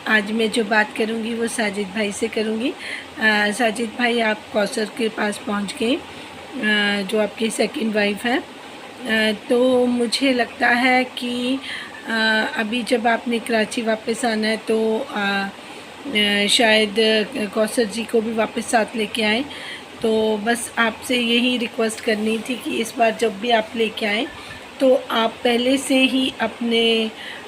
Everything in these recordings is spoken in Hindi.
आज मैं जो बात करूंगी वो साजिद भाई से करूंगी। साजिद भाई, आप कौसर के पास पहुंच गए, जो आपकी सेकंड वाइफ है। तो मुझे लगता है कि अभी जब आपने कराची वापस आना है तो शायद कौसर जी को भी वापस साथ लेके आएँ। तो बस आपसे यही रिक्वेस्ट करनी थी कि इस बार जब भी आप लेके आएँ तो आप पहले से ही अपने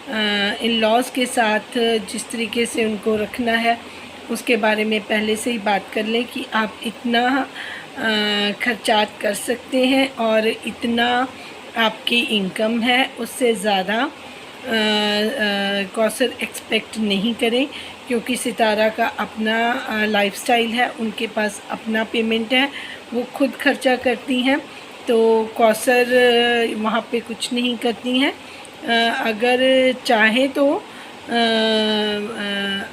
इन लॉज़ के साथ जिस तरीके से उनको रखना है उसके बारे में पहले से ही बात कर लें कि आप इतना खर्चात कर सकते हैं और इतना आपकी इनकम है, उससे ज़्यादा कौसर एक्सपेक्ट नहीं करें, क्योंकि सितारा का अपना लाइफस्टाइल है, उनके पास अपना पेमेंट है, वो खुद खर्चा करती हैं। तो कौसर वहाँ पे कुछ नहीं करती हैं। अगर चाहे तो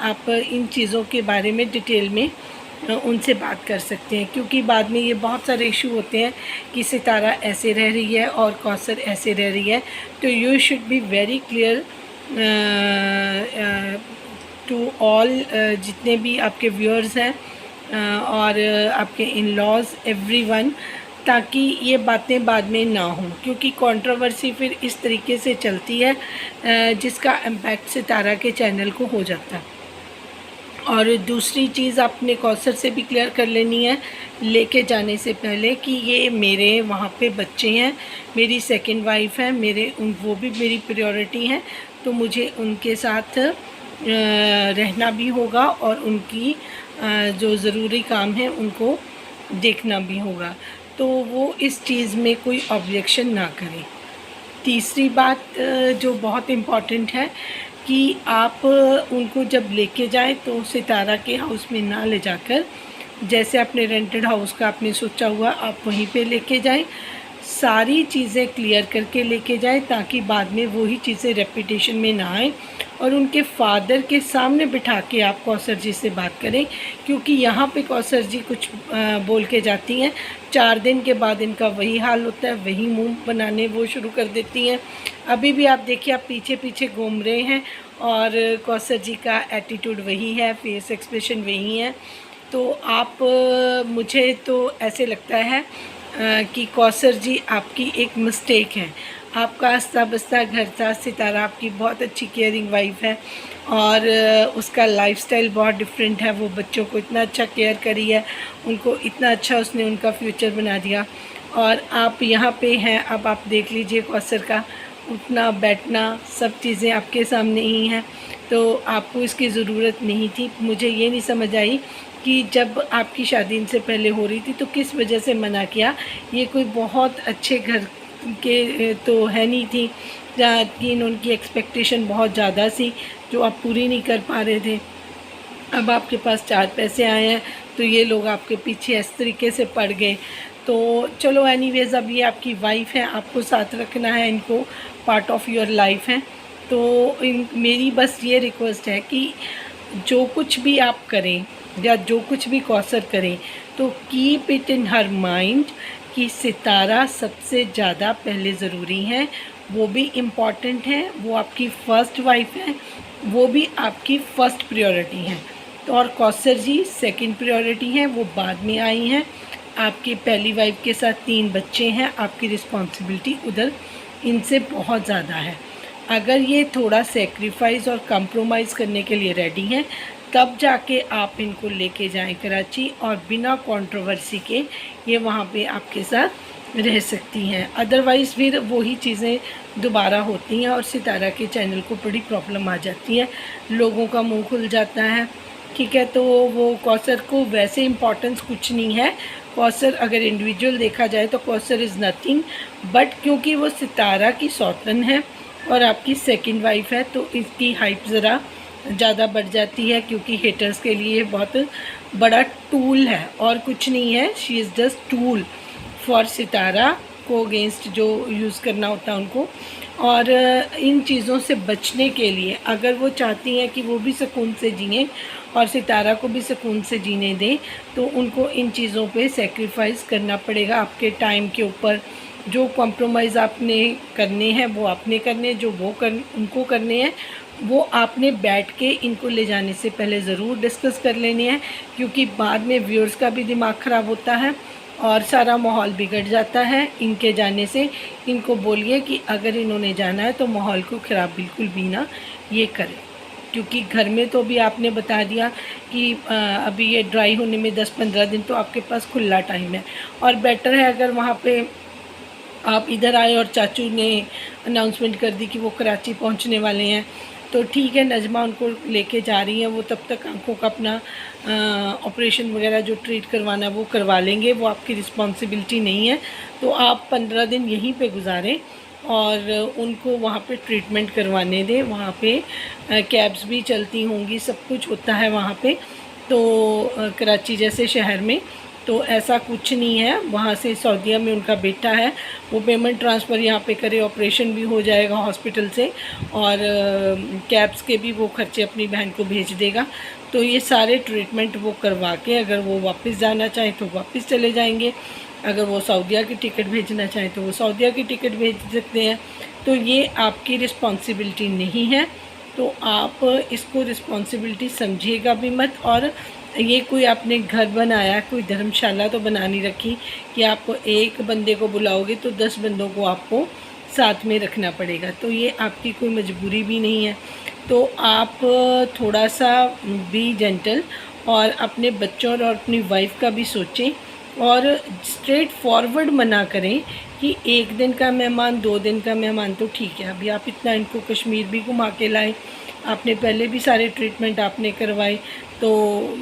आप इन चीज़ों के बारे में डिटेल में उनसे बात कर सकते हैं, क्योंकि बाद में ये बहुत सारे इशू होते हैं कि सितारा ऐसे रह रही है और कौसर ऐसे रह रही है। तो you should be very clear to all, जितने भी आपके व्यूअर्स हैं और आपके इन लॉज एवरीवन, ताकि ये बातें बाद में ना हों, क्योंकि कंट्रोवर्सी फिर इस तरीके से चलती है जिसका इम्पैक्ट सितारा के चैनल को हो जाता है। और दूसरी चीज़ आपने कौसर से भी क्लियर कर लेनी है लेके जाने से पहले कि ये मेरे वहाँ पे बच्चे हैं, मेरी सेकंड वाइफ है, वो भी मेरी प्रायोरिटी हैं, तो मुझे उनके साथ रहना भी होगा और उनकी जो ज़रूरी काम है उनको देखना भी होगा। तो वो इस चीज़ में कोई ऑब्जेक्शन ना करें। तीसरी बात जो बहुत इम्पॉर्टेंट है कि आप उनको जब लेके जाएं तो सितारा के हाउस में ना ले जाकर, जैसे अपने रेंटेड हाउस का आपने सोचा हुआ, आप वहीं पे लेके जाएं, सारी चीज़ें क्लियर करके लेके जाएं, ताकि बाद में वही चीज़ें रेपिटेशन में ना आए। और उनके फादर के सामने बिठा के आप कौसर जी से बात करें, क्योंकि यहाँ पे कौसर जी कुछ बोल के जाती हैं, 4 दिन के बाद इनका वही हाल होता है, वही मुंह बनाने वो शुरू कर देती हैं। अभी भी आप देखिए, आप पीछे पीछे घूम रहे हैं और कौसर जी का एटीट्यूड वही है, फेस एक्सप्रेशन वही है। तो आप मुझे तो ऐसे लगता है कि कौसर जी आपकी एक मिस्टेक है। आपका आस्ता बस्ता घर था, सितारा आपकी बहुत अच्छी केयरिंग वाइफ है और उसका लाइफस्टाइल बहुत डिफरेंट है। वो बच्चों को इतना अच्छा केयर करी है, उनको इतना अच्छा उसने उनका फ्यूचर बना दिया, और आप यहाँ पे हैं। अब आप देख लीजिए कौसर का उठना बैठना सब चीज़ें आपके सामने ही हैं, तो आपको इसकी ज़रूरत नहीं थी। मुझे ये नहीं समझ आई कि जब आपकी शादी इनसे पहले हो रही थी तो किस वजह से मना किया। ये कोई बहुत अच्छे घर के तो है नहीं थी, कि उनकी एक्सपेक्टेशन बहुत ज़्यादा सी जो आप पूरी नहीं कर पा रहे थे। अब आपके पास 4 पैसे आए हैं तो ये लोग आपके पीछे इस तरीके से पड़ गए। तो चलो एनीवेज़, अब ये आपकी वाइफ है, आपको साथ रखना है, इनको पार्ट ऑफ योर लाइफ है। तो मेरी बस ये रिक्वेस्ट है कि जो कुछ भी आप करें या जो कुछ भी कौसर करें, तो keep it in her mind कि सितारा सबसे ज़्यादा पहले ज़रूरी है, वो भी इम्पॉर्टेंट है, वो आपकी फ़र्स्ट वाइफ है, वो भी आपकी फ़र्स्ट प्रायोरिटी है। तो और कौसर जी सेकंड प्रायोरिटी हैं, वो बाद में आई हैं। आपकी पहली वाइफ के साथ 3 बच्चे हैं, आपकी रिस्पॉन्सिबिलिटी उधर इनसे बहुत ज़्यादा है। अगर ये थोड़ा सेक्रीफाइस और कंप्रोमाइज़ करने के लिए रेडी हैं, तब जाके आप इनको लेके जाएं कराची, और बिना कंट्रोवर्सी के ये वहाँ पे आपके साथ रह सकती हैं। अदरवाइज़ फिर वही चीज़ें दोबारा होती हैं और सितारा के चैनल को बड़ी प्रॉब्लम आ जाती है, लोगों का मुंह खुल जाता है। ठीक है, तो वो कौसर को वैसे इम्पोर्टेंस कुछ नहीं है। कौसर अगर इंडिविजुअल देखा जाए तो कौसर इज़ नथिंग, बट क्योंकि वो सितारा की सौतन है और आपकी सेकंड वाइफ है, तो इसकी हाइप ज़रा ज़्यादा बढ़ जाती है, क्योंकि हेटर्स के लिए बहुत बड़ा टूल है और कुछ नहीं है। She is just tool for Sitara को अगेंस्ट जो यूज़ करना होता है उनको। और इन चीज़ों से बचने के लिए अगर वो चाहती हैं कि वो भी सुकून से जिएं और सितारा को भी सुकून से जीने दें, तो उनको इन चीज़ों पे सेक्रीफाइस करना पड़ेगा। आपके टाइम के ऊपर जो कॉम्प्रोमाइज़ आपने करने हैं वो आपने करने, जो वो उनको करने हैं वो आपने बैठ के इनको ले जाने से पहले ज़रूर डिस्कस कर लेनी है, क्योंकि बाद में व्यूअर्स का भी दिमाग ख़राब होता है और सारा माहौल बिगड़ जाता है इनके जाने से। इनको बोलिए कि अगर इन्होंने जाना है तो माहौल को ख़राब बिल्कुल भी ना ये करें, क्योंकि घर में तो भी आपने बता दिया कि अभी ये ड्राई होने में 10-15 दिन तो आपके पास खुला टाइम है। और बेटर है अगर वहाँ पे आप इधर आए और चाचू ने अनाउंसमेंट कर दी कि वो कराची पहुँचने वाले हैं, तो ठीक है, नजमा उनको लेके जा रही हैं, वो तब तक आंखों का अपना ऑपरेशन वगैरह जो ट्रीट करवाना है वो करवा लेंगे, वो आपकी रिस्पॉन्सिबिलिटी नहीं है। तो आप 15 दिन यहीं पे गुजारें और उनको वहाँ पे ट्रीटमेंट करवाने दें। वहाँ पे कैब्स भी चलती होंगी, सब कुछ होता है वहाँ पे। तो कराची जैसे शहर में तो ऐसा कुछ नहीं है। वहाँ से सऊदीया में उनका बेटा है, वो पेमेंट ट्रांसफ़र यहाँ पे करे, ऑपरेशन भी हो जाएगा हॉस्पिटल से और कैब्स के भी वो खर्चे अपनी बहन को भेज देगा। तो ये सारे ट्रीटमेंट वो करवा के अगर वो वापस जाना चाहें तो वापस चले जाएंगे, अगर वो सऊदीया की टिकट भेजना चाहें तो वो सऊदीया की टिकट भेज सकते हैं। तो ये आपकी रिस्पॉन्सिबिलिटी नहीं है, तो आप इसको रिस्पॉन्सिबिलिटी समझिएगा भी मत। और ये कोई आपने घर बनाया, कोई धर्मशाला तो बना नहीं रखी कि आपको एक बंदे को बुलाओगे तो 10 बंदों को आपको साथ में रखना पड़ेगा। तो ये आपकी कोई मजबूरी भी नहीं है। तो आप थोड़ा सा बी जेंटल और अपने बच्चों और अपनी वाइफ का भी सोचें और स्ट्रेट फॉरवर्ड मना करें कि 1 दिन का मेहमान 2 दिन का मेहमान तो ठीक है। अभी आप इतना इनको कश्मीर भी घुमा के लाए, आपने पहले भी सारे ट्रीटमेंट आपने करवाए, तो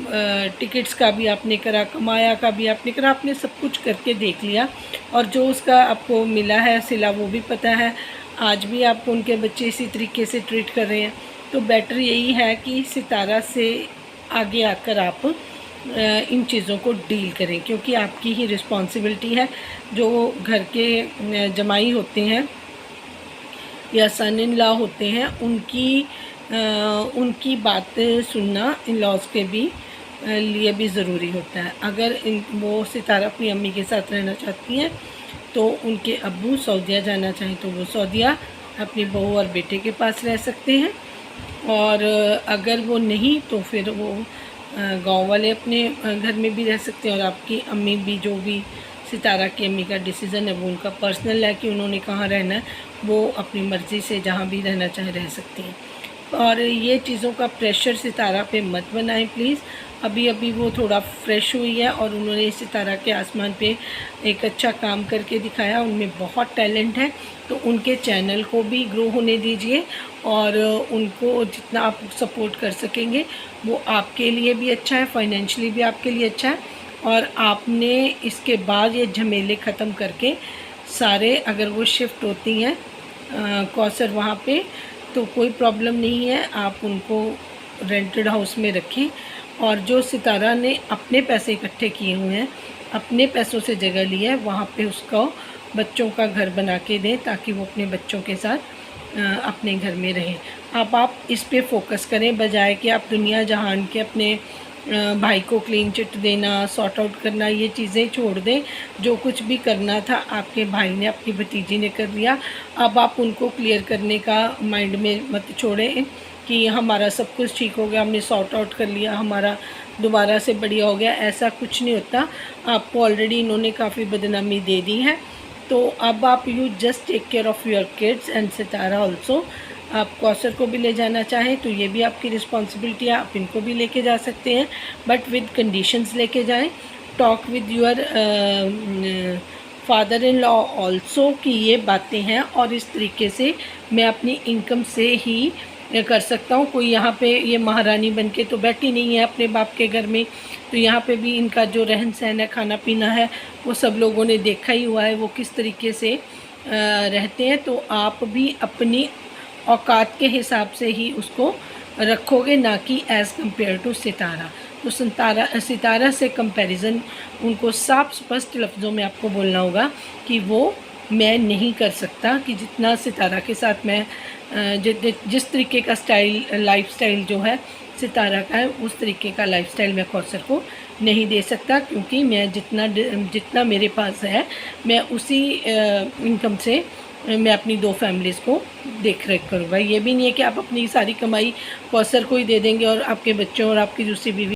टिकट्स का भी आपने करा, कमाया का भी आपने करा, आपने सब कुछ करके देख लिया और जो उसका आपको मिला है सिला वो भी पता है। आज भी आपको उनके बच्चे इसी तरीके से ट्रीट कर रहे हैं। तो बेटर यही है कि सितारा से आगे आकर आप इन चीज़ों को डील करें, क्योंकि आपकी ही रिस्पॉन्सिबिलिटी है। जो घर के जमाई होते हैं या सन इन लॉ होते हैं उनकी बातें सुनना इन लॉज के भी लिए भी ज़रूरी होता है। अगर वो सितारा अपनी अम्मी के साथ रहना चाहती हैं तो उनके अब्बू सऊदीया जाना चाहें तो वो सऊदीया अपनी बहू और बेटे के पास रह सकते हैं, और अगर वो नहीं तो फिर वो गांव वाले अपने घर में भी रह सकते हैं। और आपकी अम्मी भी, जो भी सितारा की अम्मी का डिसीज़न है वो उनका पर्सनल है कि उन्होंने कहाँ रहना है, वो अपनी मर्ज़ी से जहाँ भी रहना चाहे रह सकती हैं। और ये चीज़ों का प्रेशर सितारा पे मत बनाएं प्लीज़। अभी अभी वो थोड़ा फ्रेश हुई है और उन्होंने सितारा के आसमान पे एक अच्छा काम करके दिखाया, उनमें बहुत टैलेंट है। तो उनके चैनल को भी ग्रो होने दीजिए और उनको जितना आप सपोर्ट कर सकेंगे वो आपके लिए भी अच्छा है, फाइनेंशियली भी आपके लिए अच्छा है। और आपने इसके बाद ये झमेले ख़त्म करके सारे, अगर वो शिफ्ट होती हैं कौसर वहाँ पे तो कोई प्रॉब्लम नहीं है, आप उनको रेंटेड हाउस में रखें। और जो सितारा ने अपने पैसे इकट्ठे किए हुए हैं, अपने पैसों से जगह ली है, वहाँ पे उसको बच्चों का घर बना के दें ताकि वो अपने बच्चों के साथ अपने घर में रहें। अब आप इस पे फोकस करें, बजाय कि आप दुनिया जहान के अपने भाई को क्लीन चिट देना, सॉर्ट आउट करना, ये चीज़ें छोड़ दें। जो कुछ भी करना था आपके भाई ने, आपकी भतीजी ने कर लिया। अब आप उनको क्लियर करने का माइंड में मत छोड़ें कि हमारा सब कुछ ठीक हो गया, हमने सॉर्ट आउट कर लिया, हमारा दोबारा से बढ़िया हो गया। ऐसा कुछ नहीं होता। आपको ऑलरेडी इन्होंने काफ़ी बदनामी दे दी है। तो अब आप you just take care of your kids and Sitara also. आप कौसर को भी ले जाना चाहें तो ये भी आपकी रिस्पॉन्सिबिलिटी है, आप इनको भी लेके जा सकते हैं, बट विद कंडीशंस लेके जाएं। Talk with your father in law also कि ये बातें हैं और इस तरीके से मैं अपनी इनकम से ही कर सकता हूँ। कोई यहाँ पे ये महारानी बन के तो बैठी नहीं है अपने बाप के घर में। तो यहाँ पे भी इनका जो रहन सहन है, खाना पीना है, वो सब लोगों ने देखा ही हुआ है वो किस तरीके से रहते हैं। तो आप भी अपनी औकात के हिसाब से ही उसको रखोगे, ना कि एज़ कम्पेयर टू सितारा। तो सितारा से कंपैरिजन उनको साफ स्पष्ट लफ्ज़ों में आपको बोलना होगा कि वो मैं नहीं कर सकता, कि जितना सितारा के साथ मैं जिस तरीके का लाइफस्टाइल जो है सितारा का है, उस तरीके का लाइफस्टाइल मैं कौसर को नहीं दे सकता, क्योंकि मैं जितना मेरे पास है मैं उसी इनकम से मैं अपनी 2 फैमिलीज़ को देख रेख करूँगा। ये भी नहीं है कि आप अपनी सारी कमाई कौसर को ही दे देंगे और आपके बच्चों और आपकी दूसरी बीवी